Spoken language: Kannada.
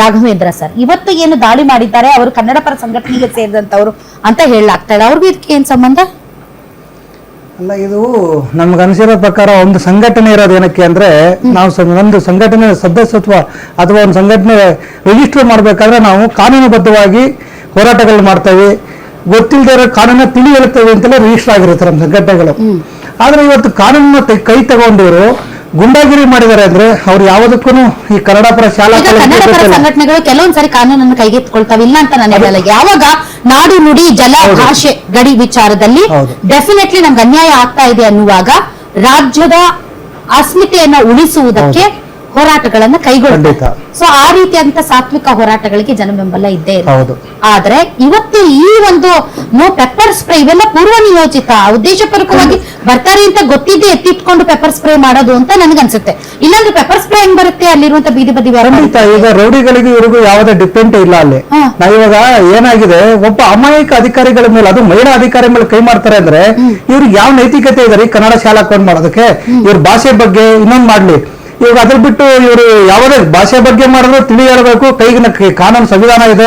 ರಾಘವೇಂದ್ರ ಸರ್ ಇವತ್ತು ಏನು ದಾಳಿ ಮಾಡಿದ್ದಾರೆ ಅವರು ಕನ್ನಡ ಪರ ಸಂಘಟನೆಗೆ ಸೇರಿದಂತವ್ರು ಅಂತ ಹೇಳಲಾಗ್ತಾ ಇದೆ. ಅವ್ರಿಗೂ ಇದಕ್ಕೆ ಏನ್ ಸಂಬಂಧ? ಅಲ್ಲ, ಇದು ನಮ್ಗನ್ಸಿರೋ ಪ್ರಕಾರ ಒಂದು ಸಂಘಟನೆ ಇರೋದು ಏನಕ್ಕೆ ಅಂದ್ರೆ, ನಾವು ಒಂದು ಸಂಘಟನೆ ಸದಸ್ಯತ್ವ ಅಥವಾ ಒಂದು ಸಂಘಟನೆ ರಿಜಿಸ್ಟರ್ ಮಾಡ್ಬೇಕಾದ್ರೆ ನಾವು ಕಾನೂನುಬದ್ಧವಾಗಿ ಹೋರಾಟಗಳು ಮಾಡ್ತೇವೆ, ಗೊತ್ತಿಲ್ಲದೆ ಇರೋ ಕಾನೂನ ತಿಳಿ ಹೇಳ್ತೇವೆ ಅಂತೆಲ್ಲ ರಿಜಿಸ್ಟರ್ ಆಗಿರುತ್ತೆ ನಮ್ಮ ಸಂಘಟನೆಗಳು. ಆದ್ರೆ ಇವತ್ತು ಕಾನೂನನ್ನ ಕೈ ತಗೊಂಡಿರು ಗುಂಡಾಗಿರಿ ಮಾಡಿದ್ದಾರೆ ಅಂದ್ರೆ ಅವ್ರು ಯಾವುದಕ್ಕೂ ಈ ಕನ್ನಡ ಪರ ಶಾಲಾ ಕನ್ನಡ ಪರ ಸಂಘಟನೆಗಳು ಕೆಲವೊಂದ್ಸರಿ ಕಾನೂನನ್ನು ಕೈಗೆತ್ತಿಕೊಳ್ತಾವೆ, ಇಲ್ಲ ಅಂತ ನಾನು ಹೇಳಲ್ಲ. ಯಾವಾಗ ನಾಡು ನುಡಿ ಜಲ ಭಾಷೆ ಗಡಿ ವಿಚಾರದಲ್ಲಿ ಡೆಫಿನೆಟ್ಲಿ ನಮ್ಗೆ ಅನ್ಯಾಯ ಆಗ್ತಾ ಇದೆ ಅನ್ನುವಾಗ ರಾಜ್ಯದ ಅಸ್ಮಿತೆಯನ್ನ ಉಳಿಸುವುದಕ್ಕೆ ಹೋರಾಟಗಳನ್ನ ಕೈಗೊಳ್ಳುತ್ತೆ. ಸೊ ಆ ರೀತಿಯಂತ ಸಾತ್ವಿಕ ಹೋರಾಟಗಳಿಗೆ ಜನ ಬೆಂಬಲ ಇದ್ದೇ ಇದೆ. ಆದ್ರೆ ಇವತ್ತು ಈ ಒಂದು ಪೆಪ್ಪರ್ ಸ್ಪ್ರೇ ಇವೆಲ್ಲ ಪೂರ್ವ ನಿಯೋಜಿತ ಉದ್ದೇಶಪೂರ್ವಕವಾಗಿ ಬರ್ತಾರೆ ಅಂತ ಗೊತ್ತಿದ್ದೆ ಎತ್ತಿಟ್ಕೊಂಡು ಪೆಪ್ಪರ್ ಸ್ಪ್ರೇ ಮಾಡೋದು ಅಂತ ನನ್ಗನ್ಸುತ್ತೆ. ಇಲ್ಲಾಂದ್ರೆ ಪೆಪ್ಪರ್ ಸ್ಪ್ರೇ ಹೆಂಗ್ ಬರುತ್ತೆ ಅಲ್ಲಿರುವಂತ ಬೀದಿ ಬದಿ ಈಗ ರೌಡಿಗಳಿಗೆ ಇವ್ರಿಗೂ ಯಾವುದೇ ಡಿಪೆಂಡ್ ಇಲ್ಲ ಅಲ್ಲಿ. ನಾವಿವಾಗ ಏನಾಗಿದೆ, ಒಬ್ಬ ಅಮಾಯಕ ಅಧಿಕಾರಿಗಳ ಮೇಲೆ, ಅದು ಮಹಿಳಾ ಅಧಿಕಾರಿ ಮೇಲೆ ಕೈ ಮಾಡ್ತಾರೆ ಅಂದ್ರೆ ಇವ್ರಿಗೆ ಯಾವ ನೈತಿಕತೆ ಇದೆ ಕನ್ನಡ ಶಾಲಾ ಕೊಂಡ್ ಮಾಡೋದಕ್ಕೆ? ಇವ್ರ ಭಾಷೆ ಬಗ್ಗೆ ಇನ್ನೊಂದ್ ಮಾಡ್ಲಿ, ಇವಾಗ ಅದ್ರ ಬಿಟ್ಟು ಇವರು ಯಾವುದೇ ಭಾಷೆ ಬಗ್ಗೆ ಮಾಡಿದ್ರು ತಿಳಿ ಹೇಳಬೇಕು. ಕೈಗಿನ ಕಾನೂನು ಸಂವಿಧಾನ ಇದೆ,